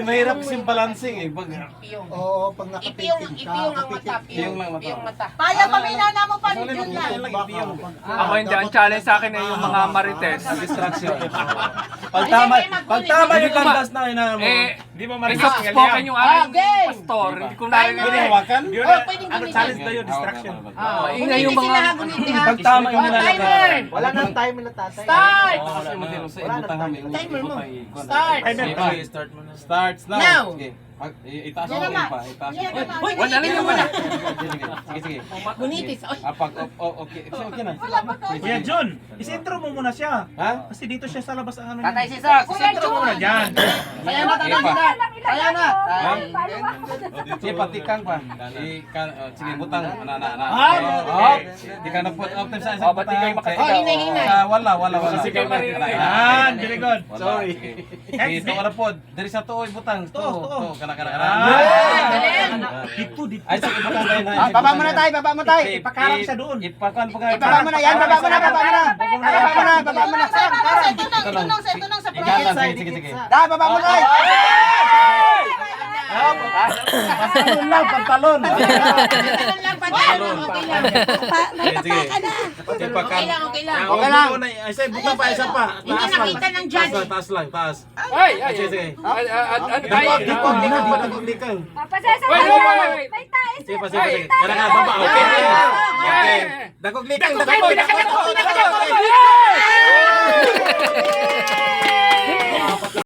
Hindi mahirap kasing balancing eh. Oo, pag nakapiting ka. Ipiyong ang mata. Ipiyong lang mata. Ipiyong mata. Kaya paminana mo pa rin yun lang. Ako hindi, ang challenge sa akin ay yung mga marites. Distraction. Pag tama yung landas na inaano mo. Di ba marites? Spoken yung aking pastor. Hindi ko narinig. Pwede hawakan? Oh, pwedeng gamitin. Challenge na yun, distraction. Ingay yung mga... Pag tama yung nilalakad. Timer! Wala nang timer na tatay. Start! Start! Start mo na. Starts now. Now. Sige. Itaas Yan mo naman. pa. Itaas Yan mo. naman. Uy, Wala lang yung wala. Sige, sige. Bunitis. Oy. Okay. Okay na. Kuya John, isentro mo muna siya. Ha? Kasi dito siya sa labas ang ano. Tatay Sisak. Isentro mo muna dyan. Kaya na, tatay Sisak. Kaya na. Sige, patikan pa. Sige, butang. Di ka na put off time sa isang Ba't di kayo makasigaw? Oh, hinay-hinay. Wala. Kasi kayo marinig. Yan, very good. Sorry. Ito ka na po. Dari sa tuoy butang. To. Kana. Dito. Ay, sige, butang tayo na. Baba mo na tayo, baba mo tayo. Ipakarap siya doon. Ipakan pa kayo. Baba mo na yan, baba mo na. Baba mo na. Ito nang sa Ikalan, project. sige. Da, baba mo tayo. Pantalon lang, pantalon. Ganun lang, pantalon. Okay lang. Sige. Ipakan. Okay lang. Okay lang. Isa, butang pa, isa pa. Hindi nakita ng judge. Taas lang. Ay! Sige. Likang. Papasasa Wait, ka wait, na! wait, wait. May tayo Sige. Kaya nga, baba. Okay. Dagog likang. Pinakadako!